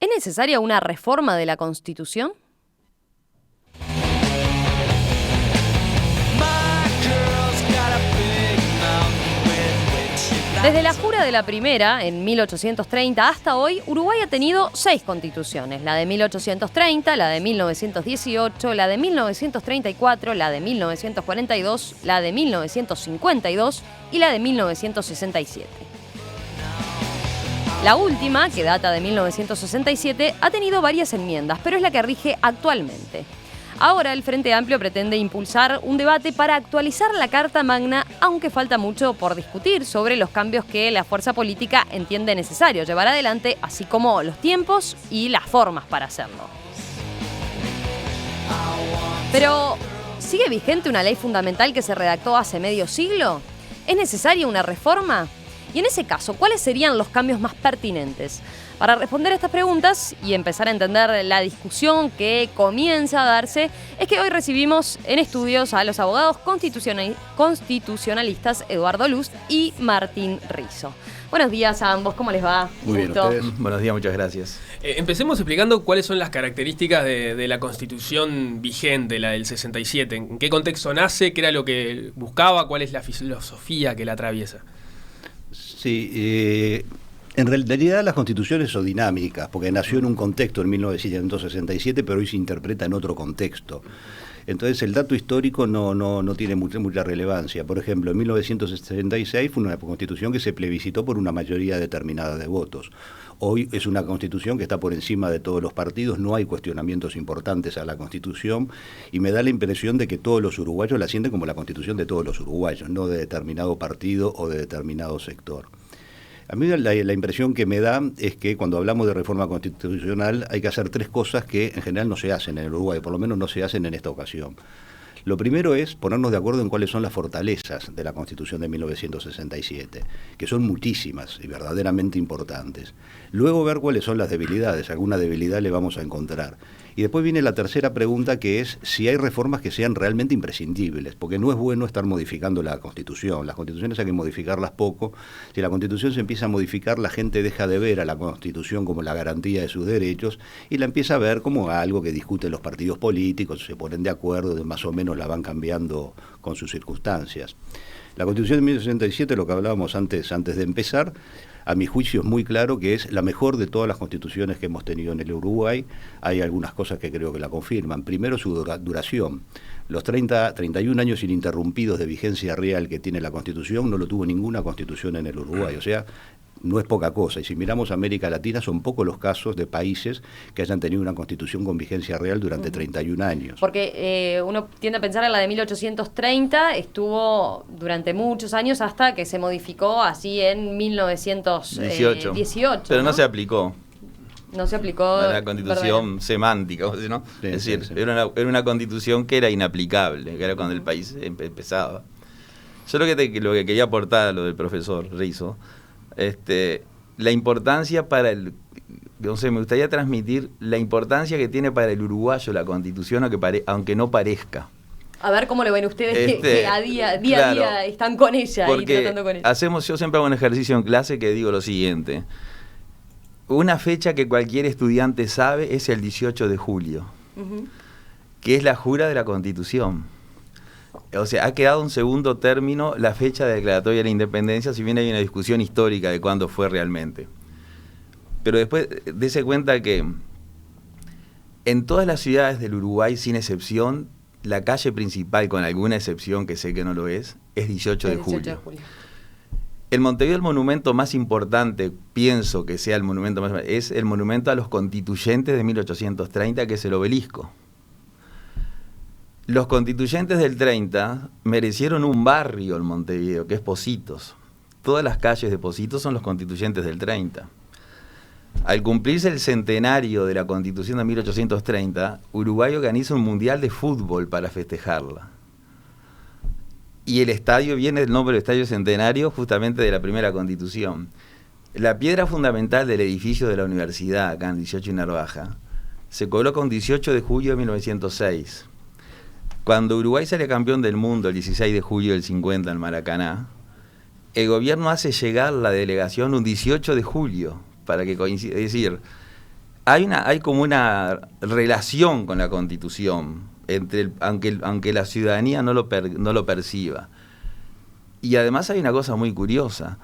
¿Es necesaria una reforma de la Constitución? Desde la jura de la primera, en 1830, hasta hoy, Uruguay ha tenido 6 constituciones. La de 1830, la de 1918, la de 1934, la de 1942, la de 1952 y la de 1967. La última, que data de 1967, ha tenido varias enmiendas, pero es la que rige actualmente. Ahora el Frente Amplio pretende impulsar un debate para actualizar la Carta Magna, aunque falta mucho por discutir sobre los cambios que la fuerza política entiende necesario llevar adelante, así como los tiempos y las formas para hacerlo. Pero, ¿sigue vigente una ley fundamental que se redactó hace medio siglo? ¿Es necesaria una reforma? Y en ese caso, ¿cuáles serían los cambios más pertinentes? Para responder a estas preguntas y empezar a entender la discusión que comienza a darse, es que hoy recibimos en estudios a los abogados constitucionalistas Eduardo Luz y Martín Rizo. Buenos días a ambos, ¿cómo les va? Muy bien, ¿ustedes? Buenos días, muchas gracias. Empecemos explicando cuáles son las características de la Constitución vigente, la del 67. ¿En qué contexto nace? ¿Qué era lo que buscaba? ¿Cuál es la filosofía que la atraviesa? Sí, en realidad las constituciones son dinámicas, porque nació en un contexto en 1967, pero hoy se interpreta en otro contexto. Entonces el dato histórico no tiene mucha relevancia. Por ejemplo, en 1966 fue una constitución que se plebiscitó por una mayoría determinada de votos. Hoy es una constitución que está por encima de todos los partidos, no hay cuestionamientos importantes a la constitución y me da la impresión de que todos los uruguayos la sienten como la constitución de todos los uruguayos, no de determinado partido o de determinado sector. A mí la impresión que me da es que cuando hablamos de reforma constitucional hay que hacer 3 cosas que en general no se hacen en el Uruguay, por lo menos no se hacen en esta ocasión. Lo primero es ponernos de acuerdo en cuáles son las fortalezas de la Constitución de 1967, que son muchísimas y verdaderamente importantes. Luego ver cuáles son las debilidades, alguna debilidad le vamos a encontrar. Y después viene la tercera pregunta, que es si hay reformas que sean realmente imprescindibles, porque no es bueno estar modificando la Constitución. Las constituciones hay que modificarlas poco. Si la Constitución se empieza a modificar, la gente deja de ver a la Constitución como la garantía de sus derechos y la empieza a ver como algo que discuten los partidos políticos, se ponen de acuerdo, más o menos la van cambiando con sus circunstancias. La Constitución de 1967, lo que hablábamos antes de empezar, a mi juicio es muy claro que es la mejor de todas las constituciones que hemos tenido en el Uruguay. Hay algunas cosas que creo que la confirman. Primero, su duración. Los 31 años ininterrumpidos de vigencia real que tiene la Constitución no lo tuvo ninguna constitución en el Uruguay. O sea, no es poca cosa. Y si miramos América Latina, son pocos los casos de países que hayan tenido una constitución con vigencia real durante 31 años. Porque uno tiende a pensar en la de 1830, estuvo durante muchos años hasta que se modificó así en 1918. Pero no se aplicó. No se aplicó. Era la constitución semántica, ¿no? Sí, es decir, sí. Era una constitución que era inaplicable, que era cuando el país empezaba. Yo lo que quería aportar a lo del profesor Rizo, la importancia para el... Entonces me gustaría transmitir la importancia que tiene para el uruguayo la Constitución, aunque no parezca. A ver cómo lo ven ustedes que a día a día están con ella y tratando con ella. Yo siempre hago un ejercicio en clase que digo lo siguiente. Una fecha que cualquier estudiante sabe es el 18 de julio, que es la jura de la Constitución. O sea, ha quedado en segundo término la fecha de declaratoria de la independencia, si bien hay una discusión histórica de cuándo fue realmente. Pero después, dése cuenta que en todas las ciudades del Uruguay, sin excepción, la calle principal, con alguna excepción que sé que no lo es 18 de julio. En Montevideo el monumento más importante, pienso que sea el monumento más importante, es el monumento a los constituyentes de 1830, que es el obelisco. Los constituyentes del 30 merecieron un barrio en Montevideo, que es Pocitos. Todas las calles de Pocitos son los constituyentes del 30. Al cumplirse el centenario de la Constitución de 1830, Uruguay organiza un mundial de fútbol para festejarla. Y el estadio viene del nombre del Estadio Centenario justamente de la primera Constitución. La piedra fundamental del edificio de la universidad, acá en 18 y Narvaja, se coloca un 18 de julio de 1906. Cuando Uruguay sale campeón del mundo el 16 de julio del 50 en Maracaná, el gobierno hace llegar la delegación un 18 de julio, para que coincida. Es decir, hay como una relación con la Constitución, aunque la ciudadanía no lo perciba. Y además hay una cosa muy curiosa.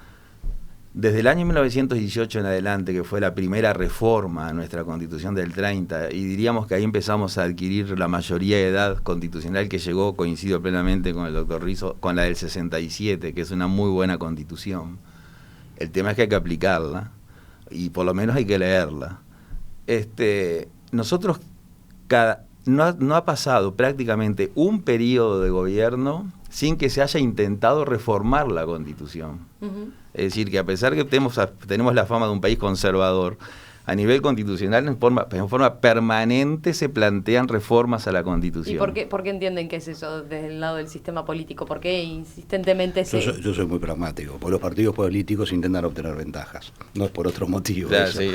Desde el año 1918 en adelante, que fue la primera reforma a nuestra Constitución del 30, y diríamos que ahí empezamos a adquirir la mayoría de edad constitucional que llegó, coincido plenamente con el doctor Rizzo, con la del 67, que es una muy buena Constitución. El tema es que hay que aplicarla, y por lo menos hay que leerla. Nosotros, no ha pasado prácticamente un periodo de gobierno sin que se haya intentado reformar la Constitución. Uh-huh. Es decir, que a pesar que tenemos la fama de un país conservador, a nivel constitucional en forma permanente se plantean reformas a la Constitución. ¿Y por qué entienden que es eso desde el lado del sistema político? ¿Por qué insistentemente Yo soy muy pragmático, porque los partidos políticos intentan obtener ventajas, no es por otro motivo. Claro, sí.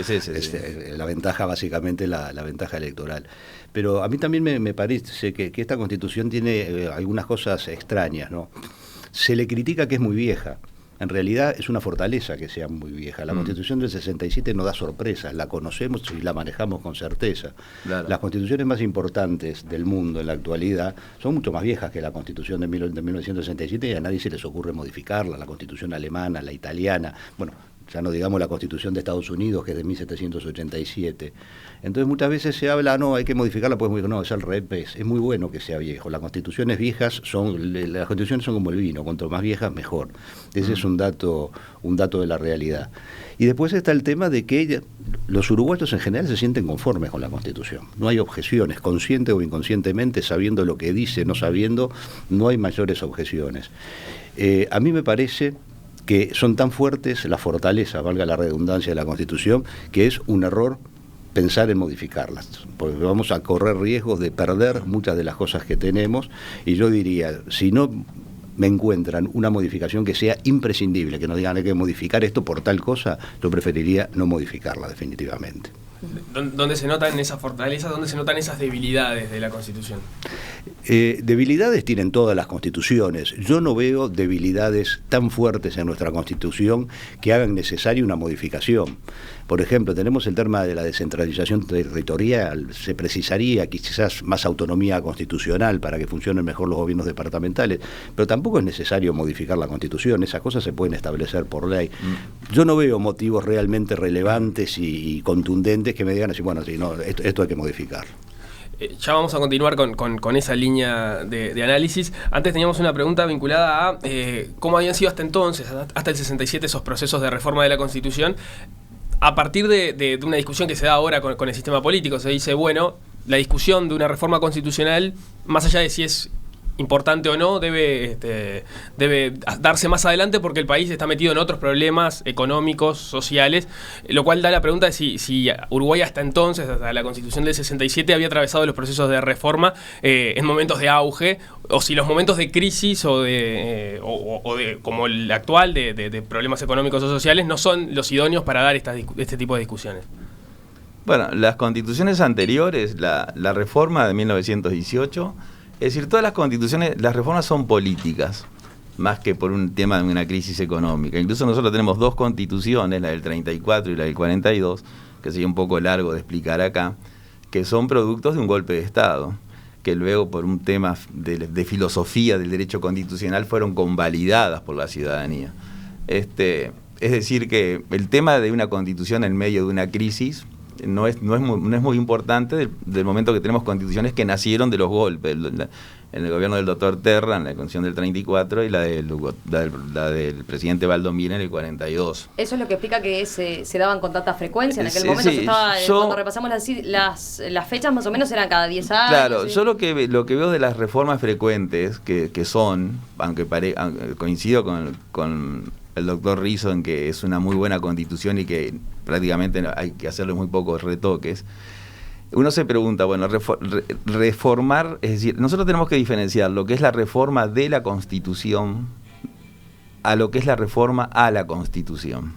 La ventaja básicamente la ventaja electoral. Pero a mí también me parece que esta Constitución tiene algunas cosas extrañas, ¿no? Se le critica que es muy vieja. En realidad es una fortaleza que sea muy vieja. La Constitución del 67 no da sorpresas, la conocemos y la manejamos con certeza. Claro. Las constituciones más importantes del mundo en la actualidad son mucho más viejas que la Constitución de 1967 y a nadie se les ocurre modificarla. La Constitución alemana, la italiana, bueno, ya no digamos la Constitución de Estados Unidos, que es de 1787. Entonces muchas veces se habla, no, hay que modificarla, pues no, es al revés, es muy bueno que sea viejo. Las constituciones viejas las constituciones son como el vino, cuanto más viejas mejor. Ese es un dato de la realidad. Y después está el tema de que los uruguayos en general se sienten conformes con la Constitución. No hay objeciones, consciente o inconscientemente, sabiendo lo que dice, no sabiendo, no hay mayores objeciones. A mí me parece que son tan fuertes la fortaleza, valga la redundancia, de la Constitución, que es un error pensar en modificarlas, porque vamos a correr riesgos de perder muchas de las cosas que tenemos, y yo diría, si no me encuentran una modificación que sea imprescindible, que no digan hay que modificar esto por tal cosa, yo preferiría no modificarla definitivamente. ¿Dónde se notan esas fortalezas, dónde se notan esas debilidades de la Constitución? Debilidades tienen todas las constituciones. Yo no veo debilidades tan fuertes en nuestra Constitución que hagan necesaria una modificación. Por ejemplo, tenemos el tema de la descentralización territorial. Se precisaría quizás más autonomía constitucional para que funcionen mejor los gobiernos departamentales, pero tampoco es necesario modificar la Constitución. Esas cosas se pueden establecer por ley. Yo no veo motivos realmente relevantes y contundentes que me digan así, bueno, sí, no, esto hay que modificar. Ya vamos a continuar con esa línea de análisis. Antes teníamos una pregunta vinculada a cómo habían sido hasta entonces, hasta el 67, esos procesos de reforma de la Constitución. A partir de una discusión que se da ahora con el sistema político, se dice, bueno, la discusión de una reforma constitucional, más allá de si es importante o no, debe darse más adelante porque el país está metido en otros problemas económicos, sociales, lo cual da la pregunta de si Uruguay hasta entonces, hasta la Constitución del 67, había atravesado los procesos de reforma en momentos de auge, o si los momentos de crisis o de como el actual de problemas económicos o sociales no son los idóneos para dar este tipo de discusiones. Bueno, las constituciones anteriores, la reforma de 1918, es decir, todas las constituciones, las reformas son políticas, más que por un tema de una crisis económica. Incluso nosotros tenemos dos constituciones, la del 34 y la del 42, que sería un poco largo de explicar acá, que son productos de un golpe de Estado, que luego por un tema de filosofía del derecho constitucional fueron convalidadas por la ciudadanía. Es decir, que el tema de una constitución en medio de una crisis no es muy importante del momento que tenemos constituciones que nacieron de los golpes, en el gobierno del doctor Terra, en la Constitución del 34, y la del presidente Valdomiro en el 42. ¿Eso es lo que explica que se daban con tanta frecuencia? En aquel Sí, momento sí, cuando repasamos las fechas, más o menos eran cada 10 años. Claro, ¿sí? yo lo que veo de las reformas frecuentes, que son, aunque coincido con el doctor Rizzo en que es una muy buena constitución y que prácticamente hay que hacerle muy pocos retoques, uno se pregunta, bueno, reformar, es decir, nosotros tenemos que diferenciar lo que es la reforma de la Constitución a lo que es la reforma a la Constitución.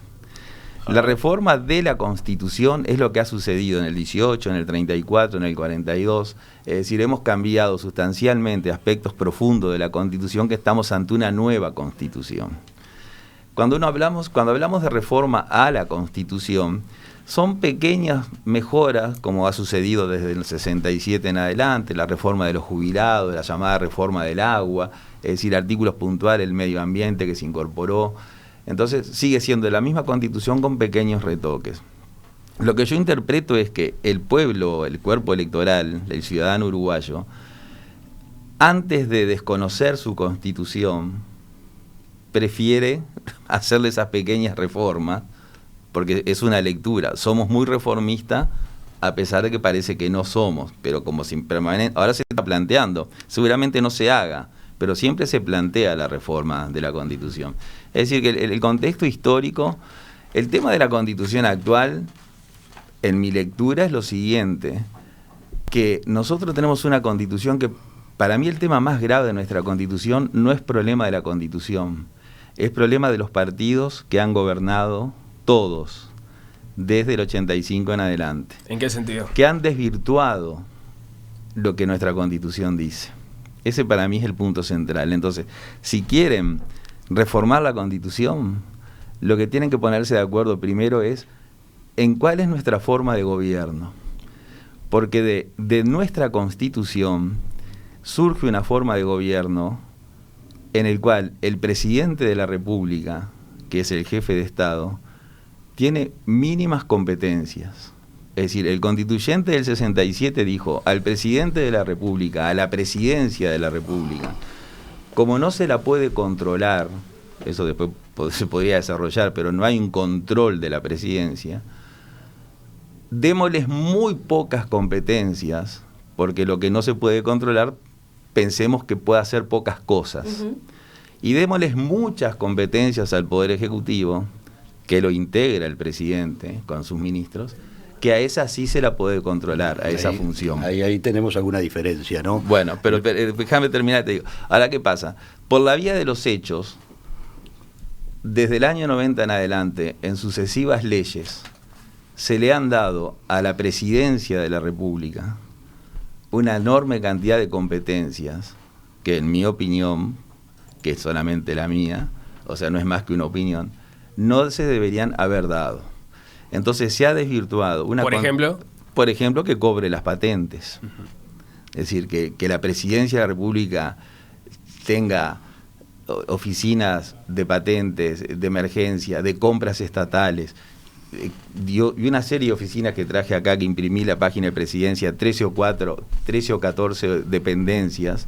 La reforma de la Constitución es lo que ha sucedido en el 18, en el 34, en el 42, es decir, hemos cambiado sustancialmente aspectos profundos de la Constitución, que estamos ante una nueva Constitución. Cuando hablamos de reforma a la Constitución, son pequeñas mejoras, como ha sucedido desde el 67 en adelante, la reforma de los jubilados, la llamada reforma del agua, es decir, artículos puntuales del medio ambiente que se incorporó. Entonces sigue siendo la misma Constitución con pequeños retoques. Lo que yo interpreto es que el pueblo, el cuerpo electoral, el ciudadano uruguayo, antes de desconocer su Constitución, prefiere hacerle esas pequeñas reformas, porque es una lectura. Somos muy reformistas, a pesar de que parece que no somos, pero como si ahora se está planteando, seguramente no se haga, pero siempre se plantea la reforma de la Constitución. Es decir, que el contexto histórico, el tema de la Constitución actual, en mi lectura es lo siguiente, que nosotros tenemos una Constitución que, para mí el tema más grave de nuestra Constitución no es problema de la Constitución, es problema de los partidos que han gobernado todos, desde el 85 en adelante. ¿En qué sentido? Que han desvirtuado lo que nuestra Constitución dice. Ese para mí es el punto central. Entonces, si quieren reformar la Constitución, lo que tienen que ponerse de acuerdo primero es en cuál es nuestra forma de gobierno. Porque de nuestra Constitución surge una forma de gobierno en el cual el presidente de la República, que es el jefe de Estado, tiene mínimas competencias. Es decir, el constituyente del 67 dijo al presidente de la República, a la presidencia de la República, como no se la puede controlar, eso después se podría desarrollar, pero no hay un control de la presidencia, démosles muy pocas competencias, porque lo que no se puede controlar, pensemos que puede hacer pocas cosas. Y démosles muchas competencias al Poder Ejecutivo, que lo integra el presidente con sus ministros, que a esa sí se la puede controlar, a esa función. Ahí tenemos alguna diferencia, ¿no? Bueno, pero déjame terminar, te digo. Ahora, ¿qué pasa? Por la vía de los hechos, desde el año 90 en adelante, en sucesivas leyes, se le han dado a la presidencia de la República una enorme cantidad de competencias que, en mi opinión, que es solamente la mía, o sea, no es más que una opinión, no se deberían haber dado. Entonces se ha desvirtuado. Por ejemplo, que cobre las patentes. Es decir, que la presidencia de la República tenga oficinas de patentes, de emergencia, de compras estatales. Y una serie de oficinas que traje acá, que imprimí la página de presidencia, 13 o 14 dependencias,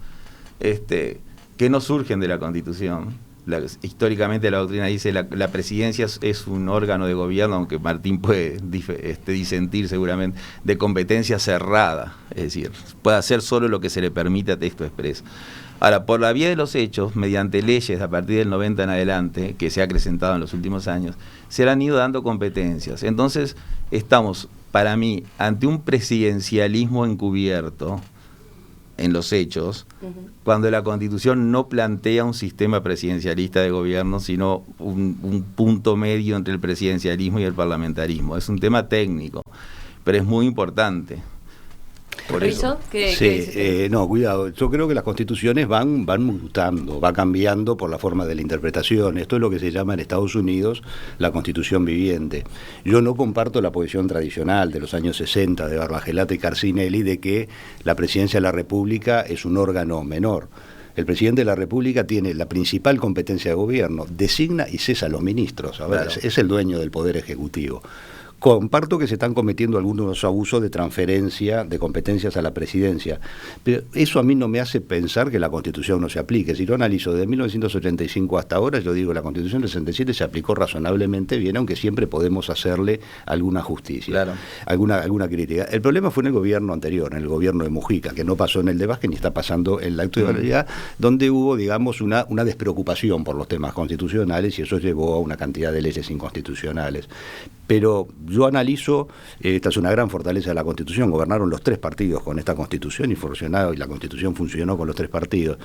que no surgen de la Constitución. Históricamente la doctrina dice la presidencia es un órgano de gobierno, aunque Martín puede disentir seguramente, de competencia cerrada, es decir, puede hacer solo lo que se le permite a texto expreso. Ahora, por la vía de los hechos, mediante leyes a partir del 90 en adelante, que se ha acrecentado en los últimos años, se le han ido dando competencias. Entonces, estamos, para mí, ante un presidencialismo encubierto, en los hechos, cuando la Constitución no plantea un sistema presidencialista de gobierno, sino un punto medio entre el presidencialismo y el parlamentarismo. Es un tema técnico, pero es muy importante. Por eso, no, cuidado. Yo creo que las constituciones van mutando, va cambiando por la forma de la interpretación. Esto es lo que se llama en Estados Unidos la constitución viviente. Yo no comparto la posición tradicional de los años 60 de Barbagelata y Carcinelli de que la presidencia de la República es un órgano menor. El presidente de la República tiene la principal competencia de gobierno, designa y cesa a los ministros. A ver, claro. Es el dueño del poder ejecutivo. Comparto que se están cometiendo algunos abusos de transferencia de competencias a la presidencia, pero eso a mí no me hace pensar que la Constitución no se aplique. Si lo analizo desde 1985 hasta ahora, yo digo la Constitución del 67 se aplicó razonablemente bien, aunque siempre podemos hacerle alguna justicia, claro. alguna crítica. El problema fue en el gobierno anterior, en el gobierno de Mujica, que no pasó en el de Vázquez ni está pasando en la actualidad, donde hubo, digamos, una despreocupación por los temas constitucionales y eso llevó a una cantidad de leyes inconstitucionales. Pero yo analizo, esta es una gran fortaleza de la Constitución, gobernaron los tres partidos con esta Constitución y la Constitución funcionó con los tres partidos.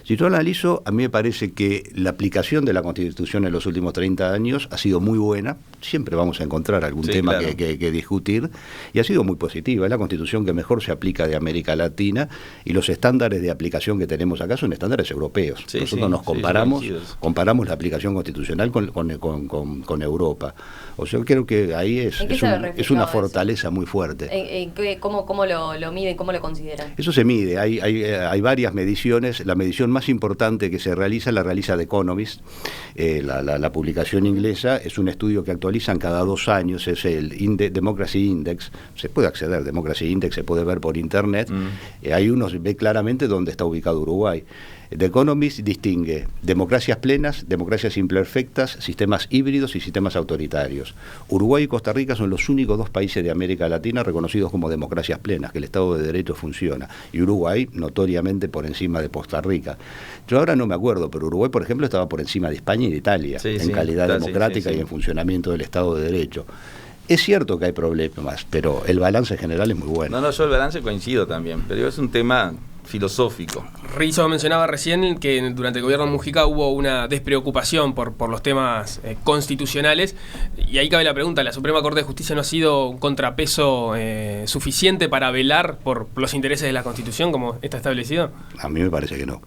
Si yo analizo, a mí me parece que la aplicación de la Constitución en los últimos 30 años ha sido muy buena, siempre vamos a encontrar algún tema claro. que discutir, y ha sido muy positiva. Es la Constitución que mejor se aplica de América Latina y los estándares de aplicación que tenemos acá son estándares europeos. Nosotros nos comparamos la aplicación constitucional con Europa. O sea, yo creo que que ahí es una fortaleza muy fuerte. ¿Cómo lo miden? ¿Cómo lo consideran? Eso se mide, hay varias mediciones. La medición más importante que se realiza la realiza The Economist, la publicación inglesa. Es un estudio que actualizan cada 2 años, es el Democracy Index. Se puede acceder, Democracy Index se puede ver por internet. Ahí uno ve claramente dónde está ubicado Uruguay. The Economist distingue democracias plenas, democracias imperfectas, sistemas híbridos y sistemas autoritarios. Uruguay y Costa Rica son los únicos 2 países de América Latina reconocidos como democracias plenas, que el Estado de Derecho funciona. Y Uruguay, notoriamente, por encima de Costa Rica. Yo ahora no me acuerdo, pero Uruguay, por ejemplo, estaba por encima de España y de Italia, en calidad democrática y en funcionamiento del Estado de Derecho. Es cierto que hay problemas, pero el balance general es muy bueno. No, yo el balance coincido también, pero es un tema filosófico. Rizzo mencionaba recién que durante el gobierno de Mujica hubo una despreocupación por los temas constitucionales, y ahí cabe la pregunta: ¿la Suprema Corte de Justicia no ha sido un contrapeso suficiente para velar por los intereses de la Constitución como está establecido? A mí me parece que no.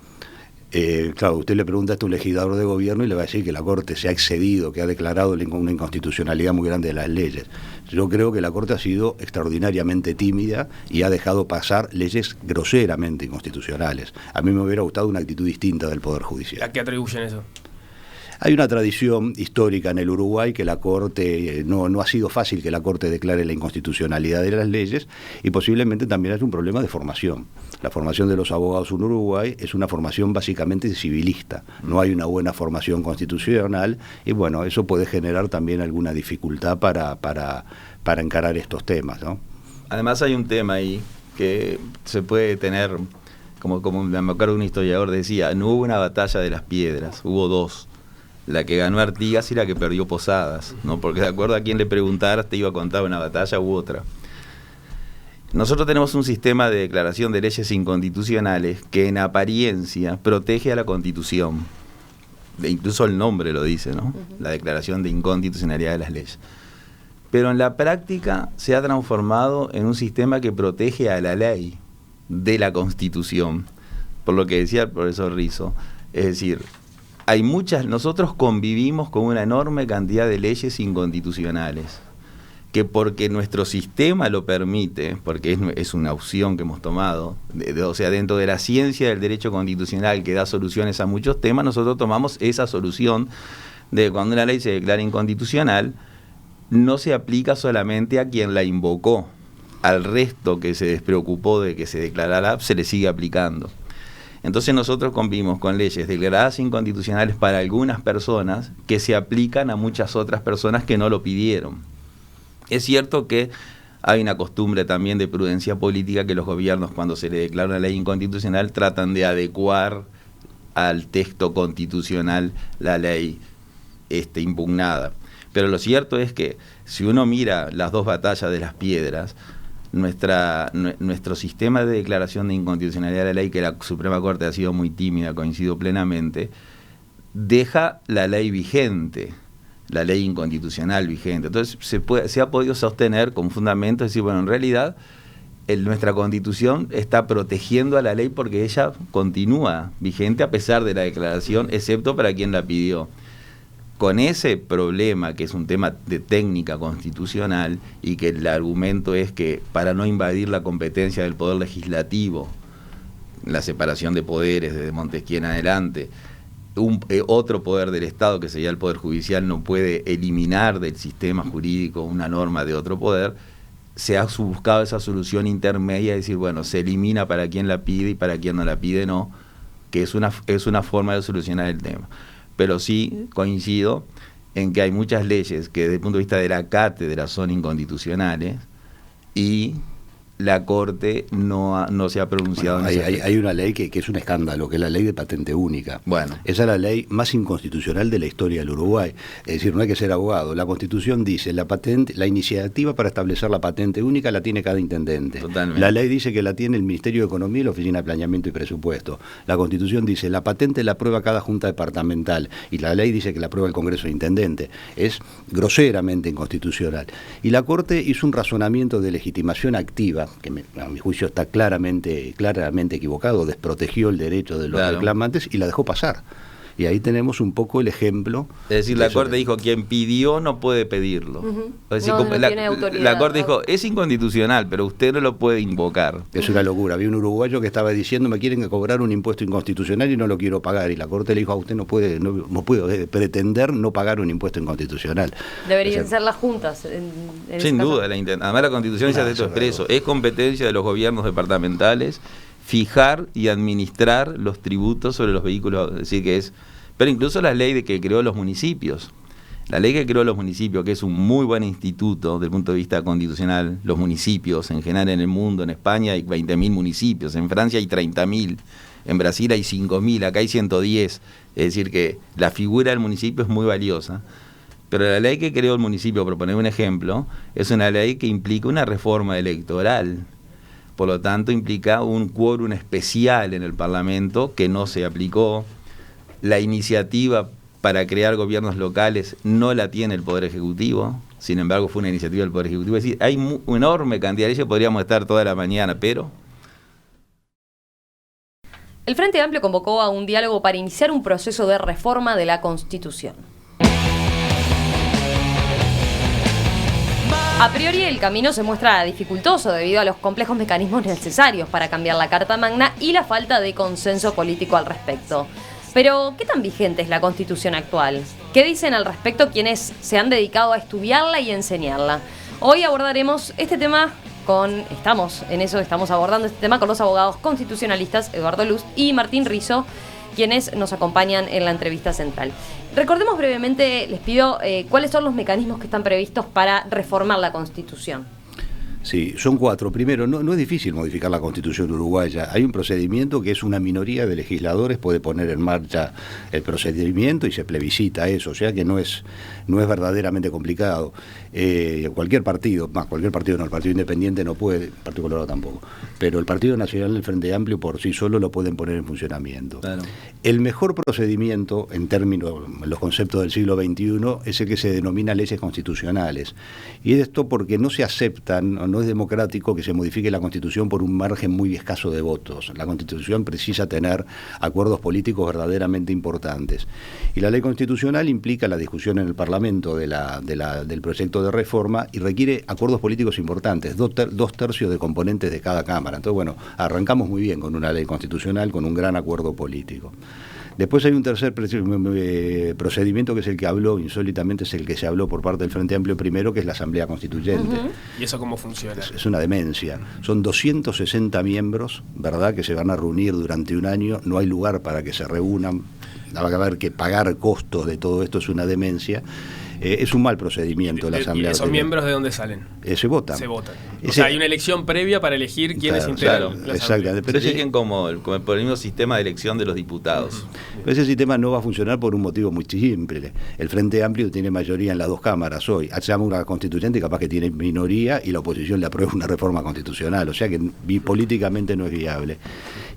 Claro, usted le pregunta a un legislador de gobierno y le va a decir que la Corte se ha excedido, que ha declarado una inconstitucionalidad muy grande de las leyes. Yo creo que la Corte ha sido extraordinariamente tímida y ha dejado pasar leyes groseramente inconstitucionales. A mí me hubiera gustado una actitud distinta del Poder Judicial. ¿A qué atribuyen eso? Hay una tradición histórica en el Uruguay que la Corte, no ha sido fácil que la Corte declare la inconstitucionalidad de las leyes, y posiblemente también hay un problema de formación. La formación de los abogados en Uruguay es una formación básicamente civilista. No hay una buena formación constitucional y bueno, eso puede generar también alguna dificultad para encarar estos temas, ¿no? Además hay un tema ahí que se puede tener, como me acuerdo un historiador decía, no hubo una batalla de las piedras, hubo 2. La que ganó Artigas y la que perdió Posadas, ¿no? Porque de acuerdo a quien le preguntaras te iba a contar una batalla u otra. Nosotros tenemos un sistema de declaración de leyes inconstitucionales que en apariencia protege a la Constitución. Incluso el nombre lo dice, ¿no? La declaración de inconstitucionalidad de las leyes. Pero en la práctica se ha transformado en un sistema que protege a la ley de la Constitución. Por lo que decía el profesor Rizzo, es decir, nosotros convivimos con una enorme cantidad de leyes inconstitucionales, que porque nuestro sistema lo permite, porque es una opción que hemos tomado, o sea, dentro de la ciencia del derecho constitucional que da soluciones a muchos temas, nosotros tomamos esa solución de cuando una ley se declara inconstitucional, no se aplica solamente a quien la invocó, al resto que se despreocupó de que se declarara, se le sigue aplicando. Entonces nosotros convivimos con leyes declaradas inconstitucionales para algunas personas que se aplican a muchas otras personas que no lo pidieron. Es cierto que hay una costumbre también de prudencia política que los gobiernos, cuando se le declara una ley inconstitucional, tratan de adecuar al texto constitucional la ley impugnada. Pero lo cierto es que si uno mira las 2 batallas de las piedras, nuestro sistema de declaración de inconstitucionalidad de la ley, que la Suprema Corte ha sido muy tímida, coincido plenamente, deja la ley vigente, la ley inconstitucional vigente. Entonces se ha podido sostener con fundamento, es decir, bueno, en realidad nuestra Constitución está protegiendo a la ley porque ella continúa vigente a pesar de la declaración, excepto para quien la pidió. Con ese problema, que es un tema de técnica constitucional, y que el argumento es que para no invadir la competencia del Poder Legislativo, la separación de poderes desde Montesquieu en adelante, otro poder del Estado, que sería el Poder Judicial, no puede eliminar del sistema jurídico una norma de otro poder, se ha buscado esa solución intermedia, es decir, bueno, se elimina para quien la pide y para quien no la pide no, que es una forma de solucionar el tema. Pero sí coincido en que hay muchas leyes que desde el punto de vista de la cátedra son inconstitucionales y la Corte no se ha pronunciado. Bueno, hay una ley que es un escándalo, que es la ley de patente única. Bueno. Esa es la ley más inconstitucional de la historia del Uruguay. Es decir, no hay que ser abogado. La Constitución dice, la iniciativa para establecer la patente única la tiene cada intendente. Totalmente. La ley dice que la tiene el Ministerio de Economía y la Oficina de Planeamiento y Presupuesto. La Constitución dice, la patente la aprueba cada junta departamental. Y la ley dice que la aprueba el Congreso de Intendente. Es groseramente inconstitucional. Y la Corte hizo un razonamiento de legitimación activa, que a mi juicio está claramente equivocado, desprotegió el derecho de los reclamantes y la dejó pasar. Y ahí tenemos un poco el ejemplo. Es decir, la Corte dijo, quien pidió no puede pedirlo. Es decir, No tiene autoridad. la Corte dijo, es inconstitucional, pero usted no lo puede invocar. Es una locura. Había un uruguayo que estaba diciendo, me quieren cobrar un impuesto inconstitucional y no lo quiero pagar. Y la Corte le dijo, usted no puede pretender no pagar un impuesto inconstitucional. Deberían ser las juntas. Sin duda. Además, la Constitución dice esto expreso. Es competencia de los gobiernos departamentales fijar y administrar los tributos sobre los vehículos. Es decir, que es... Pero incluso la ley que creó los municipios. La ley que creó los municipios, que es un muy buen instituto desde el punto de vista constitucional, los municipios en general en el mundo, en España hay 20.000 municipios, en Francia hay 30.000, en Brasil hay 5.000, acá hay 110. Es decir, que la figura del municipio es muy valiosa. Pero la ley que creó el municipio, por poner un ejemplo, es una ley que implica una reforma electoral. Por lo tanto, implica un quórum especial en el Parlamento que no se aplicó. La iniciativa para crear gobiernos locales no la tiene el Poder Ejecutivo, sin embargo fue una iniciativa del Poder Ejecutivo. Es decir, hay una enorme cantidad de ellos, podríamos estar toda la mañana, pero... El Frente Amplio convocó a un diálogo para iniciar un proceso de reforma de la Constitución. A priori el camino se muestra dificultoso debido a los complejos mecanismos necesarios para cambiar la Carta Magna y la falta de consenso político al respecto. Pero, ¿qué tan vigente es la Constitución actual? ¿Qué dicen al respecto quienes se han dedicado a estudiarla y enseñarla? Hoy abordaremos este tema estamos abordando este tema con los abogados constitucionalistas Eduardo Luz y Martín Rizzo, quienes nos acompañan en la entrevista central. Recordemos brevemente, les pido, cuáles son los mecanismos que están previstos para reformar la Constitución. Sí, son 4. Primero, no es difícil modificar la Constitución uruguaya. Hay un procedimiento que es una minoría de legisladores puede poner en marcha el procedimiento y se plebiscita eso, o sea que no es verdaderamente complicado. Cualquier partido no, el Partido Independiente no puede, el Partido Colorado tampoco, pero el Partido Nacional del Frente Amplio por sí solo lo pueden poner en funcionamiento. Claro. El mejor procedimiento, en los conceptos del siglo XXI, es el que se denomina leyes constitucionales. Y esto porque no se aceptan, no es democrático que se modifique la Constitución por un margen muy escaso de votos. La Constitución precisa tener acuerdos políticos verdaderamente importantes. Y la ley constitucional implica la discusión en el Parlamento del proyecto de reforma y requiere acuerdos políticos importantes, 2/3 de componentes de cada Cámara. Entonces, bueno, arrancamos muy bien con una ley constitucional, con un gran acuerdo político. Después hay un tercer procedimiento que es el que habló, insólitamente es el que se habló por parte del Frente Amplio primero, que es la Asamblea Constituyente. ¿Y eso cómo funciona? Es una demencia. Son 260 miembros, ¿verdad?, que se van a reunir durante un año, no hay lugar para que se reúnan, va a haber que pagar costos de todo esto, es una demencia. Es un mal procedimiento la Asamblea. ¿Y esos miembros de dónde salen? Se votan. Se votan. O sea, hay una elección previa para elegir quiénes integran la Asamblea. Exactamente. Pero se eligen como por el mismo sistema de elección de los diputados. Pero ese sistema no va a funcionar por un motivo muy simple. El Frente Amplio tiene mayoría en las 2 cámaras hoy. Hacemos una constituyente y capaz que tiene minoría y la oposición le aprueba una reforma constitucional. O sea que políticamente no es viable.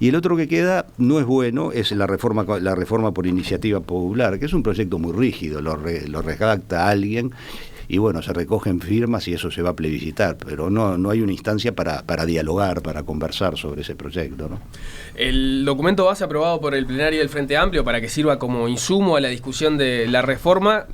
Y el otro que queda no es bueno, es la reforma por iniciativa popular, que es un proyecto muy rígido, lo redacta alguien y bueno, se recogen firmas y eso se va a plebiscitar, pero no hay una instancia para dialogar, para conversar sobre ese proyecto, ¿no? El documento base aprobado por el plenario del Frente Amplio para que sirva como insumo a la discusión de la reforma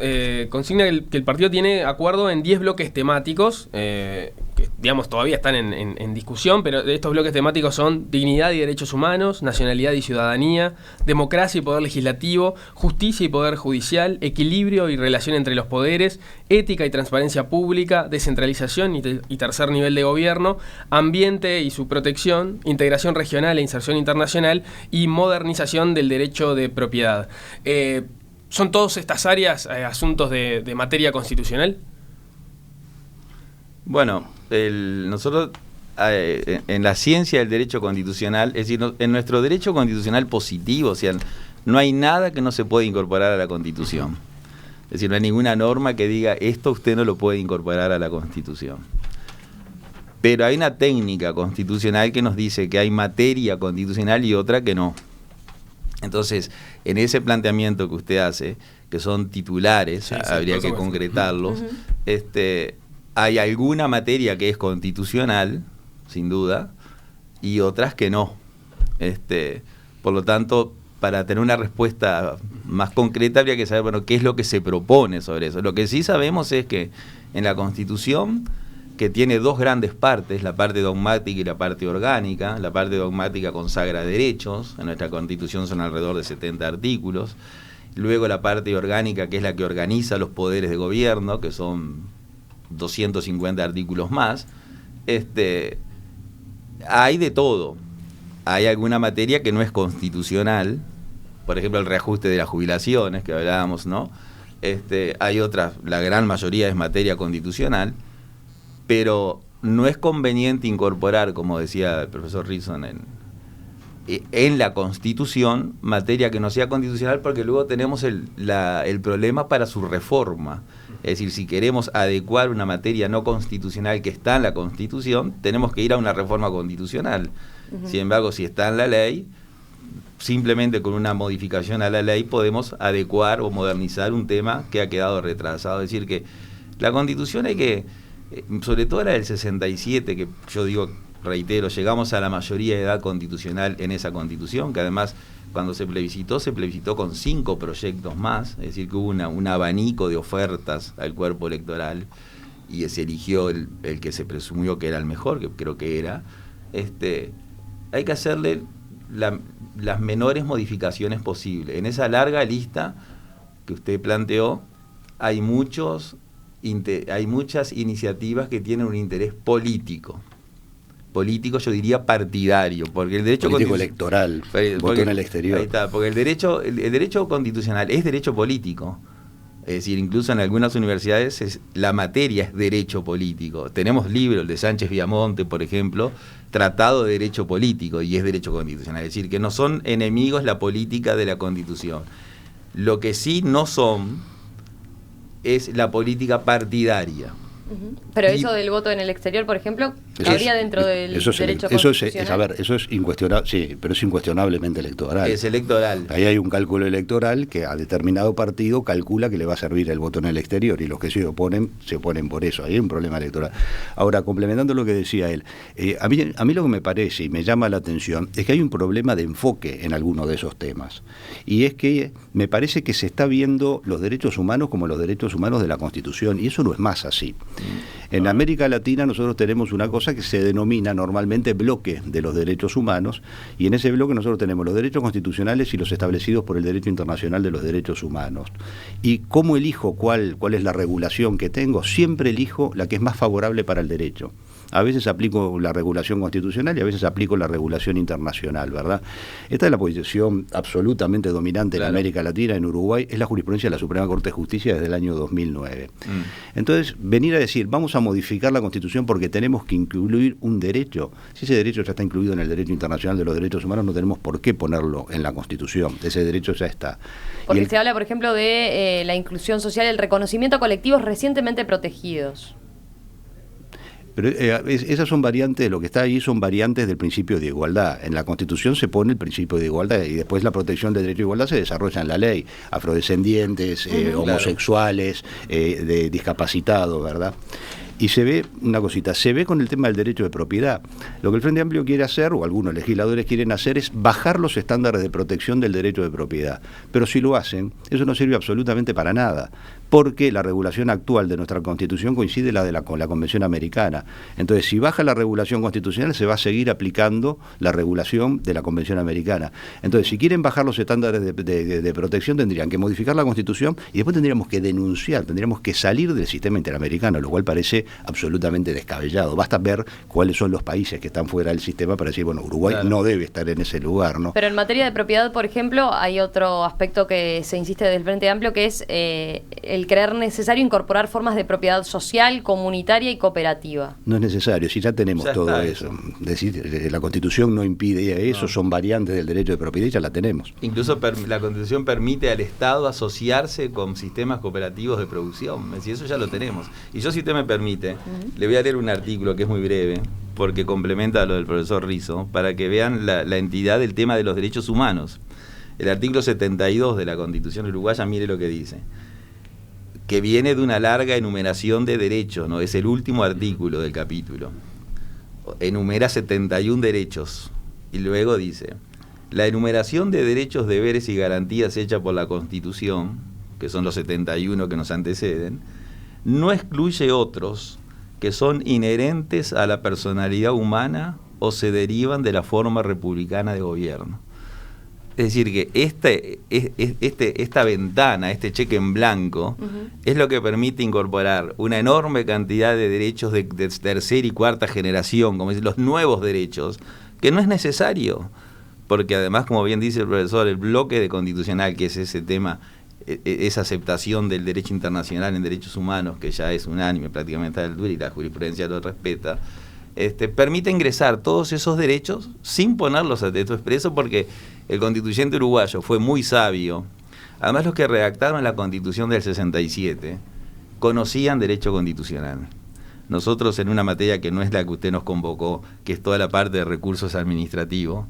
consigna que el partido tiene acuerdo en 10 bloques temáticos que digamos todavía están en discusión, pero estos bloques temáticos son dignidad y derechos humanos, nacionalidad y ciudadanía, democracia y poder legislativo, justicia y poder judicial, equilibrio y relación entre los poderes, ética y transparencia pública, descentralización y tercer nivel de gobierno, ambiente y su protección, integración regional e inserción internacional y modernización del derecho de propiedad. ¿Son todas estas áreas asuntos de materia constitucional? Bueno, nosotros en la ciencia del derecho constitucional, es decir, en nuestro derecho constitucional positivo, o sea, no hay nada que no se pueda incorporar a la Constitución. Es decir, no hay ninguna norma que diga esto usted no lo puede incorporar a la Constitución. Pero hay una técnica constitucional que nos dice que hay materia constitucional y otra que no. Entonces, en ese planteamiento que usted hace, que son titulares, sí, habría que concretarlos, hay alguna materia que es constitucional, sin duda, y otras que no. Por lo tanto, para tener una respuesta más concreta habría que saber, bueno, qué es lo que se propone sobre eso. Lo que sí sabemos es que en la Constitución, que tiene dos grandes partes, la parte dogmática y la parte orgánica. La parte dogmática consagra derechos, en nuestra Constitución son alrededor de 70 artículos. Luego la parte orgánica, que es la que organiza los poderes de gobierno, que son 250 artículos más. Hay de todo. Hay alguna materia que no es constitucional, por ejemplo el reajuste de las jubilaciones que hablábamos, ¿no? Hay otras, la gran mayoría es materia constitucional, pero no es conveniente incorporar, como decía el profesor Rizzo, en la Constitución materia que no sea constitucional, porque luego tenemos el problema para su reforma. Es decir, si queremos adecuar una materia no constitucional que está en la Constitución, tenemos que ir a una reforma constitucional. Sin embargo, si está en la ley, simplemente con una modificación a la ley podemos adecuar o modernizar un tema que ha quedado retrasado. Es decir, que la Constitución hay que, sobre todo la del 67, que yo digo, reitero, llegamos a la mayoría de edad constitucional en esa Constitución, que además cuando se plebiscitó con 5 proyectos más, es decir, que hubo un abanico de ofertas al cuerpo electoral y se eligió el que se presumió que era el mejor, que creo que era. Hay que hacerle las menores modificaciones posibles. En esa larga lista que usted planteó, hay muchas iniciativas que tienen un interés político, yo diría partidario, porque el derecho político electoral, votó en el exterior. Ahí está, porque el derecho constitucional es derecho político. Es decir, incluso en algunas universidades la materia es derecho político. Tenemos libros, el de Sánchez Viamonte, por ejemplo, tratado de derecho político, y es derecho constitucional. Es decir, que no son enemigos la política de la Constitución. Lo que sí no son es la política partidaria. Pero eso del voto en el exterior, por ejemplo, cabría dentro del derecho constitucional. Eso es incuestionable, sí, pero es incuestionablemente electoral. Es electoral. Ahí hay un cálculo electoral que a determinado partido calcula que le va a servir el voto en el exterior, y los que se oponen por eso. Ahí hay un problema electoral. Ahora, complementando lo que decía él, a mí lo que me parece y me llama la atención es que hay un problema de enfoque en alguno de esos temas. Y es que me parece que se está viendo los derechos humanos como los derechos humanos de la Constitución, y eso no es más así. En América Latina nosotros tenemos una cosa que se denomina normalmente bloque de los derechos humanos, y en ese bloque nosotros tenemos los derechos constitucionales y los establecidos por el derecho internacional de los derechos humanos. ¿Y cómo elijo cuál es la regulación que tengo? Siempre elijo la que es más favorable para el derecho. A veces aplico la regulación constitucional y a veces aplico la regulación internacional, ¿verdad? Esta es la posición absolutamente dominante en América Latina. En Uruguay es la jurisprudencia de la Suprema Corte de Justicia desde el año 2009. Entonces, venir a decir, vamos a modificar la Constitución porque tenemos que incluir un derecho. Si ese derecho ya está incluido en el derecho internacional de los derechos humanos, no tenemos por qué ponerlo en la Constitución. Ese derecho ya está. Porque se habla, por ejemplo, de la inclusión social, el reconocimiento a colectivos recientemente protegidos. Pero esas son variantes, de lo que está ahí son variantes del principio de igualdad. En la Constitución se pone el principio de igualdad y después la protección del derecho de igualdad se desarrolla en la ley. Afrodescendientes, homosexuales, de discapacitados, ¿verdad? Y se ve una cosita, se ve con el tema del derecho de propiedad. Lo que el Frente Amplio quiere hacer, o algunos legisladores quieren hacer, es bajar los estándares de protección del derecho de propiedad. Pero si lo hacen, eso no sirve absolutamente para nada, porque la regulación actual de nuestra Constitución coincide con la Convención Americana. Entonces, si baja la regulación constitucional, se va a seguir aplicando la regulación de la Convención Americana. Entonces, si quieren bajar los estándares de protección, tendrían que modificar la Constitución y después tendríamos que denunciar, tendríamos que salir del sistema interamericano, lo cual parece absolutamente descabellado. Basta ver cuáles son los países que están fuera del sistema para decir, bueno, Uruguay no debe estar en ese lugar, ¿no? Pero en materia de propiedad, por ejemplo, hay otro aspecto que se insiste del Frente Amplio, que es el creer necesario incorporar formas de propiedad social, comunitaria y cooperativa. No es necesario, si ya tenemos todo eso. Decir, la Constitución no impide eso, son variantes del derecho de propiedad y ya la tenemos. Incluso la Constitución permite al Estado asociarse con sistemas cooperativos de producción, es decir, eso ya lo tenemos. Y yo, si usted me permite, le voy a leer un artículo que es muy breve, porque complementa a lo del profesor Rizzo, para que vean la entidad del tema de los derechos humanos. El artículo 72 de la Constitución uruguaya, mire lo que dice, que viene de una larga enumeración de derechos, ¿no? Es el último artículo del capítulo. Enumera 71 derechos, y luego dice: la enumeración de derechos, deberes y garantías hecha por la Constitución, que son los 71 que nos anteceden, no excluye otros que son inherentes a la personalidad humana o se derivan de la forma republicana de gobierno. Es decir, que esta ventana, este cheque en blanco, es lo que permite incorporar una enorme cantidad de derechos de tercera y cuarta generación, como dicen, los nuevos derechos, que no es necesario, porque además, como bien dice el profesor, el bloque de constitucional, que es ese tema, esa aceptación del derecho internacional en derechos humanos, que ya es unánime prácticamente a la altura y la jurisprudencia lo respeta, permite ingresar todos esos derechos sin ponerlos a texto expreso, porque el constituyente uruguayo fue muy sabio. Además, los que redactaron la Constitución del 67 conocían derecho constitucional. Nosotros, en una materia que no es la que usted nos convocó, que es toda la parte de recursos administrativos,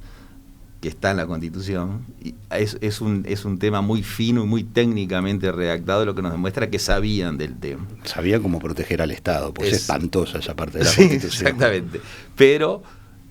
que está en la Constitución, y es un tema muy fino y muy técnicamente redactado, lo que nos demuestra que sabían del tema. Sabían cómo proteger al Estado, pues es espantosa esa parte de la sí, Constitución. Exactamente. Pero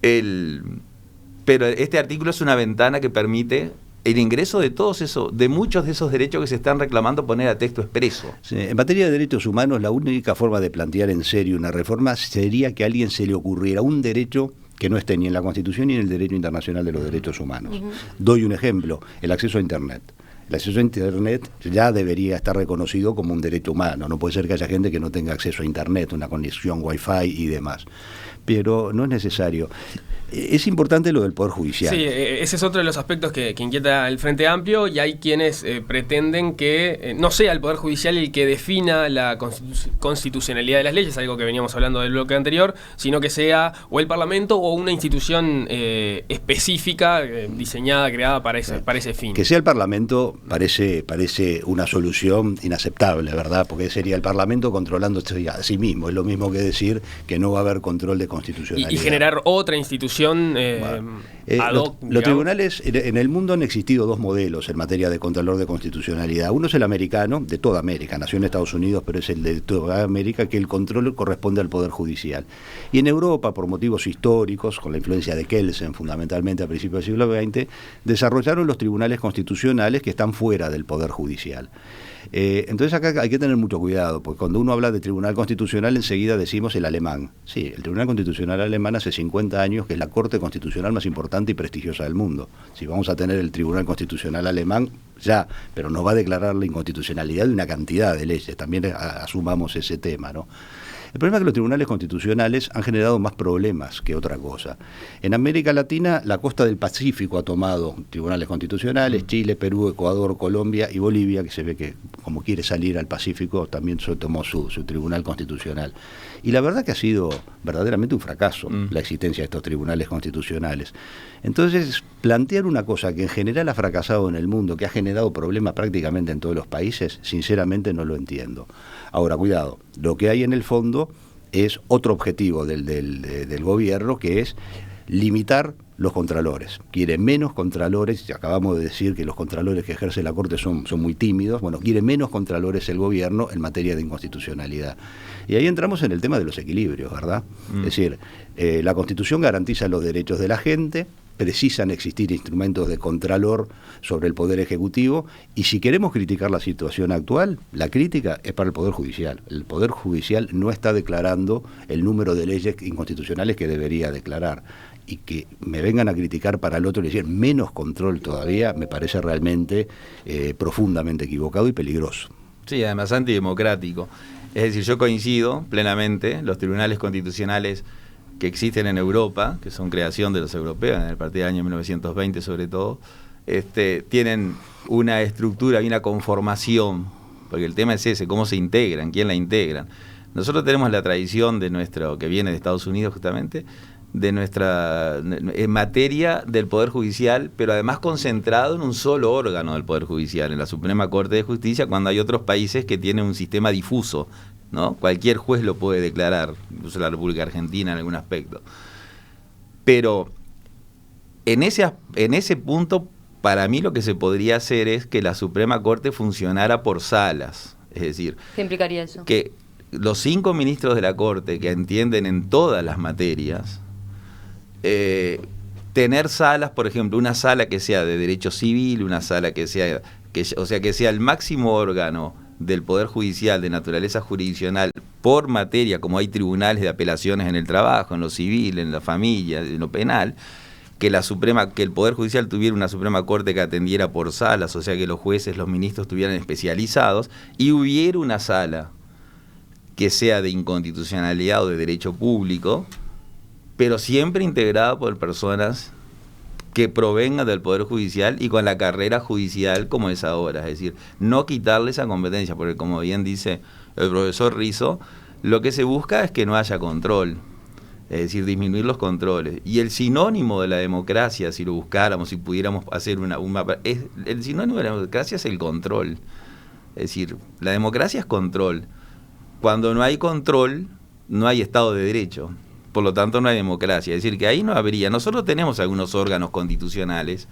este artículo es una ventana que permite el ingreso de muchos de esos derechos que se están reclamando poner a texto expreso. Sí, en materia de derechos humanos, la única forma de plantear en serio una reforma sería que a alguien se le ocurriera un derecho que no esté ni en la Constitución ni en el derecho internacional de los derechos humanos. Doy un ejemplo, el acceso a Internet. El acceso a Internet ya debería estar reconocido como un derecho humano. No puede ser que haya gente que no tenga acceso a Internet, una conexión Wi-Fi y demás. Pero no es necesario. Es importante lo del Poder Judicial. Sí, ese es otro de los aspectos que inquieta el Frente Amplio, y hay quienes pretenden que no sea el Poder Judicial el que defina la constitucionalidad de las leyes, algo que veníamos hablando del bloque anterior, sino que sea o el Parlamento o una institución específica, diseñada, creada para ese fin. Que sea el Parlamento parece una solución inaceptable, ¿verdad? Porque sería el Parlamento controlándose a sí mismo. Es lo mismo que decir que no va a haber control de constitucionalidad. Y generar otra institución ad hoc, los tribunales en el mundo han existido dos modelos en materia de contralor de constitucionalidad. Uno es el americano, de toda América, nació en Estados Unidos, pero es el de toda América, que el control corresponde al Poder Judicial. Y en Europa, por motivos históricos, con la influencia de Kelsen, fundamentalmente a principios del siglo XX, desarrollaron los tribunales constitucionales que están fuera del Poder Judicial. Entonces acá hay que tener mucho cuidado, porque cuando uno habla de Tribunal Constitucional enseguida decimos el alemán. Sí, el Tribunal Constitucional alemán hace 50 años que es la Corte Constitucional más importante y prestigiosa del mundo. Si vamos a tener el Tribunal Constitucional alemán, ya, pero nos va a declarar la inconstitucionalidad de una cantidad de leyes, también asumamos ese tema, ¿no? El problema es que los tribunales constitucionales han generado más problemas que otra cosa. En América Latina, la costa del Pacífico ha tomado tribunales constitucionales, Chile, Perú, Ecuador, Colombia y Bolivia, que se ve que como quiere salir al Pacífico, también tomó su tribunal constitucional. Y la verdad que ha sido verdaderamente un fracaso la existencia de estos tribunales constitucionales. Entonces, plantear una cosa que en general ha fracasado en el mundo, que ha generado problemas prácticamente en todos los países, sinceramente no lo entiendo. Ahora, cuidado, lo que hay en el fondo es otro objetivo del gobierno, que es limitar los contralores. Quiere menos contralores, acabamos de decir que los contralores que ejerce la Corte son muy tímidos, bueno, quiere menos contralores el gobierno en materia de inconstitucionalidad. Y ahí entramos en el tema de los equilibrios, ¿verdad? Es decir, la Constitución garantiza los derechos de la gente, precisan existir instrumentos de contralor sobre el Poder Ejecutivo, y si queremos criticar la situación actual, la crítica es para el Poder Judicial. El Poder Judicial no está declarando el número de leyes inconstitucionales que debería declarar. Y que me vengan a criticar para el otro y decir menos control todavía, me parece realmente profundamente equivocado y peligroso. Sí, además antidemocrático. Es decir, yo coincido plenamente, los tribunales constitucionales que existen en Europa, que son creación de los europeos, en el partir del año 1920 sobre todo, tienen una estructura y una conformación, porque el tema es ese, cómo se integran, quién la integran. Nosotros tenemos la tradición de que viene de Estados Unidos justamente, de nuestra en materia del Poder Judicial, pero además concentrado en un solo órgano del Poder Judicial, en la Suprema Corte de Justicia, cuando hay otros países que tienen un sistema difuso, ¿no? Cualquier juez lo puede declarar, incluso la República Argentina en algún aspecto. Pero en ese punto, para mí lo que se podría hacer es que la Suprema Corte funcionara por salas. Es decir, ¿qué implicaría eso? Que los 5 ministros de la Corte que entienden en todas las materias tener salas, por ejemplo, una sala que sea de derecho civil, una sala que sea, o sea, que sea el máximo órgano del Poder Judicial de naturaleza jurisdiccional por materia, como hay tribunales de apelaciones en el trabajo, en lo civil, en la familia, en lo penal, que el Poder Judicial tuviera una Suprema Corte que atendiera por salas, o sea, que los jueces, los ministros estuvieran especializados, y hubiera una sala que sea de inconstitucionalidad o de derecho público, pero siempre integrada por personas que provengan del Poder Judicial y con la carrera judicial como es ahora. Es decir, no quitarle esa competencia, porque como bien dice el profesor Rizzo, lo que se busca es que no haya control, es decir, disminuir los controles. Y el sinónimo de la democracia, si lo buscáramos, si pudiéramos hacer el sinónimo de la democracia es el control. Es decir, la democracia es control. Cuando no hay control, no hay Estado de Derecho. Por lo tanto, no hay democracia. Es decir, que ahí no habría. Nosotros tenemos algunos órganos constitucionales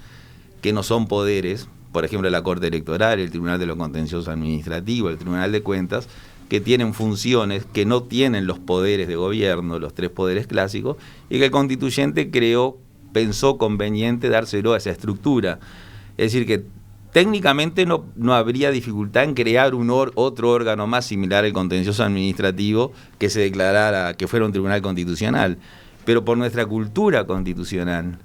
que no son poderes, por ejemplo, la Corte Electoral, el Tribunal de lo Contencioso Administrativo, el Tribunal de Cuentas, que tienen funciones que no tienen los poderes de gobierno, los 3 poderes clásicos, y que el constituyente pensó conveniente dárselo a esa estructura. Es decir, que técnicamente no habría dificultad en crear otro órgano más similar al contencioso administrativo que se declarara que fuera un tribunal constitucional. Pero por nuestra cultura constitucional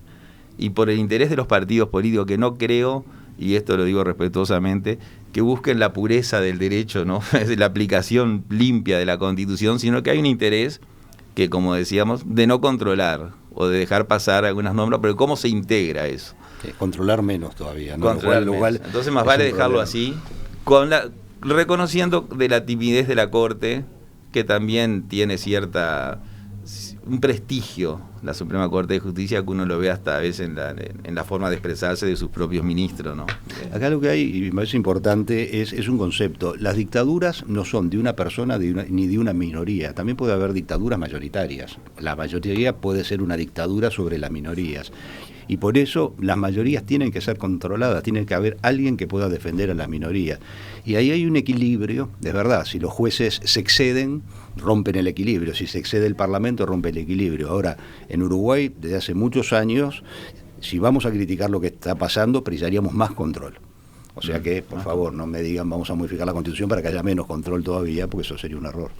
y por el interés de los partidos políticos, que no creo, y esto lo digo respetuosamente, que busquen la pureza del derecho, ¿no? La aplicación limpia de la Constitución, sino que hay un interés que, como decíamos, de no controlar o de dejar pasar algunas normas, pero ¿cómo se integra eso? Controlar menos todavía, ¿no? Controlar menos. Entonces más vale dejarlo así, reconociendo de la timidez de la Corte, que también tiene un prestigio, la Suprema Corte de Justicia, que uno lo ve hasta a veces en la forma de expresarse de sus propios ministros, ¿no? Acá lo que hay, y me parece importante, es un concepto. Las dictaduras no son de una persona ni de una minoría. También puede haber dictaduras mayoritarias. La mayoría puede ser una dictadura sobre las minorías. Y por eso las mayorías tienen que ser controladas, tiene que haber alguien que pueda defender a las minorías. Y ahí hay un equilibrio, de verdad, si los jueces se exceden, rompen el equilibrio, si se excede el Parlamento, rompe el equilibrio. Ahora, en Uruguay, desde hace muchos años, si vamos a criticar lo que está pasando, precisaríamos más control. O sea que, por favor, no me digan vamos a modificar la Constitución para que haya menos control todavía, porque eso sería un error.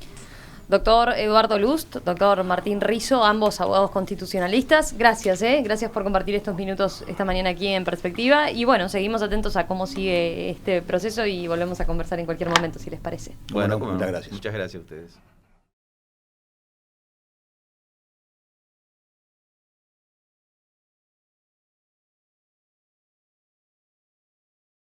Doctor Eduardo Lust, doctor Martín Rizzo, ambos abogados constitucionalistas, gracias, gracias por compartir estos minutos esta mañana aquí en Perspectiva, y bueno, seguimos atentos a cómo sigue este proceso y volvemos a conversar en cualquier momento, si les parece. Bueno, muchas gracias. Muchas gracias a ustedes.